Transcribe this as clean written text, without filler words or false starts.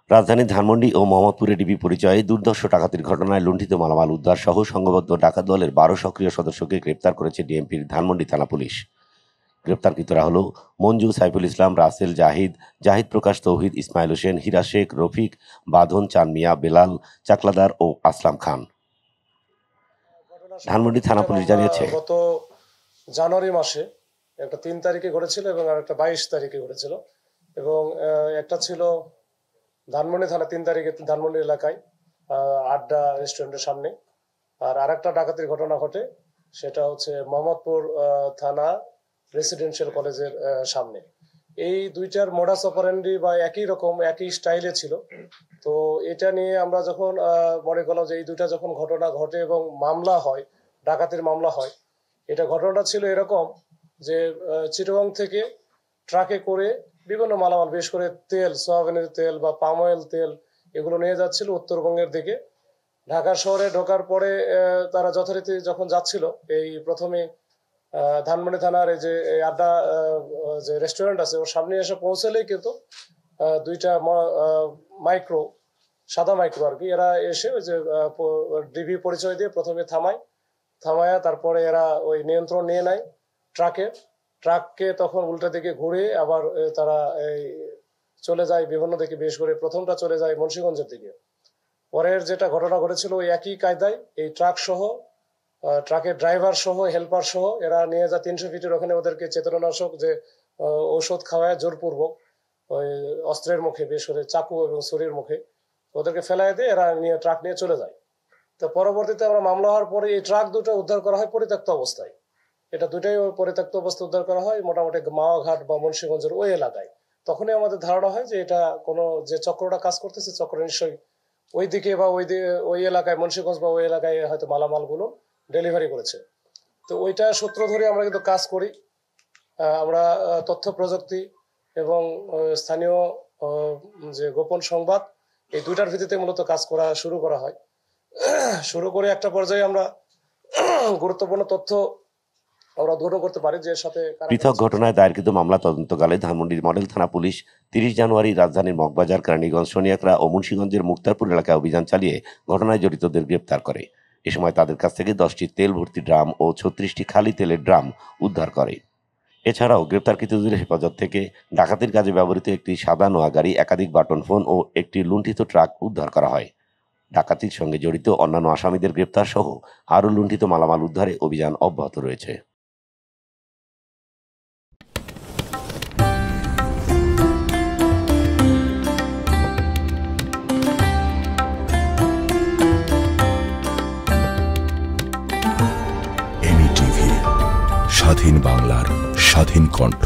রাজধানীর ধানমন্ডি ও মোহাম্মদপুরে ডিবি পরিচয়ে দুর্ধর্ষ ডাকাতির ঘটনায় লুণ্ঠিত মালামাল উদ্ধার সহ সংঘবদ্ধ ডাকাত দলের 12 সক্রিয় সদস্যকে গ্রেপ্তার করেছে ডিএমপির ধানমন্ডি থানা পুলিশ। গ্রেপ্তারকৃতরা হল মঞ্জু, সাইফুল ইসলাম, রাসেল, জাহিদ প্রকাশ, তৌহিদ, ইসমাইল হোসেন, হীরা শেখ, রফিক, বাঁধন, চান মিয়া, বেলাল, চাকলাদার ও আসলাম খান। ধানমন্ডি থানা পুলিশ জানিয়েছে, গত জানুয়ারি মাসে একটা 3 তারিখে ঘটেছিল এবং আর একটা 22 তারিখে ঘটেছিল এবং একটা ছিল ধানমন্ডি থানা 3 তারিখে ধানমন্ডি এলাকায় আড্ডা রেস্টুরেন্টের সামনে, আর আরেকটা ডাকাতির ঘটনা ঘটে সেটা হচ্ছে মোহাম্মদপুর থানা রেসিডেন্সিয়াল কলেজের সামনে। এই দুইটার মোডাস অপারেন্ডি বা একই রকম একই স্টাইলে ছিল। তো এটা নিয়ে আমরা যখন মনে করলাম যে এই দুইটা যখন ঘটনা ঘটে এবং মামলা হয়, ডাকাতির মামলা হয়, এটা ঘটনাটা ছিল এরকম যে চিটাগং থেকে ট্রাকে করে বিভিন্ন মালামাল, বিশেষ করে তেল, সয়াবিনের তেল বা পাম অয়েল তেল, এগুলো নিয়ে যাচ্ছিল উত্তরবঙ্গের দিকে। ঢাকা শহরে ঢোকার পরে তারা যথারীতি যখন যাচ্ছিল, এই প্রথমে ধানমন্ডি থানার এই যে আড্ডা যে রেস্টুরেন্ট আছে ওর সামনে এসে পৌঁছলেই কিন্তু দুইটা মাইক্রো, সাদা মাইক্রো আর কি, এরা এসে ওই যে ডিবি পরিচয় দিয়ে প্রথমে থামায়া তারপরে এরা ওই নিয়ন্ত্রণ নিয়ে নেয় ট্রাককে তখন উল্টা দিকে ঘুরে আবার তারা এই চলে যায় বিভিন্ন দিকে, বিশেষ করে প্রথমটা চলে যায় মুন্সিগঞ্জের দিকে। পরের যেটা ঘটনা ঘটেছিল ওই একই কায়দায় এই ট্রাক সহ, ট্রাকের ড্রাইভার সহ, হেল্পার সহ এরা নিয়ে যায় 300 ফিটের ওখানে, ওদেরকে চেতনানাশক যে ঔষধ খাওয়ায় জোরপূর্বক ওই অস্ত্রের মুখে, বিশেষ করে চাকু এবং ছুরির মুখে ওদেরকে ফেলাই দিয়ে এরা নিয়ে ট্রাক নিয়ে চলে যায়। তো পরবর্তীতে আমরা মামলা হওয়ার পরে এই ট্রাক দুটো উদ্ধার করা হয় পরিত্যক্ত অবস্থায়। এটা দুটাই পরিত্যক্ত অবস্থায় উদ্ধার করা হয় মোটামুটি মাওয়াঘাট বা মুন্সিগঞ্জের ওই এলাকায়। তখনই আমাদের ধারণা হয় যে এটা কোনো যে চক্রটা কাজ করতেছে, চক্র নিশ্চয়ই ওই দিকে বা ওই এলাকায়, মুন্সিগঞ্জ বা ওই এলাকায় হয়তো মালামালগুলো ডেলিভারি করেছে। তো ওইটা সূত্র ধরে আমরা কিন্তু কাজ করি। আমরা তথ্য প্রযুক্তি এবং স্থানীয় যে গোপন সংবাদ, এই দুইটার ভিত্তিতে মূলত কাজ করা শুরু করা হয়। শুরু করে একটা পর্যায়ে আমরা গুরুত্বপূর্ণ তথ্য আমরা গ্রহণ করতে পারি যে সাথে পৃথক ঘটনায় দায়েরকৃত মামলা তদন্তকালে ধানমন্ডির মডেল থানা পুলিশ 30 জানুয়ারি রাজধানীর মগবাজার, কেরানীগঞ্জ, সোনিয়াকড়া ও মুন্সিগঞ্জের মুক্তারপুর এলাকায় অভিযান চালিয়ে ঘটনায় জড়িতদের গ্রেপ্তার করে। এ সময় তাদের কাছ থেকে 10টি তেল ভর্তি ড্রাম ও 36টি খালি তেলের ড্রাম উদ্ধার করে। এছাড়াও গ্রেপ্তারকৃতদের হেফাজত থেকে ডাকাতির কাজে ব্যবহৃত একটি সাদা নোয়া গাড়ি, একাধিক বাটন ফোন ও একটি লুণ্ঠিত ট্রাক উদ্ধার করা হয়। ডাকাতির সঙ্গে জড়িত অন্যান্য আসামিদের গ্রেপ্তার সহ আরও লুণ্ঠিত মালামাল উদ্ধারে অভিযান অব্যাহত রয়েছে। স্বাধীন বাংলার স্বাধীন কণ্ঠ।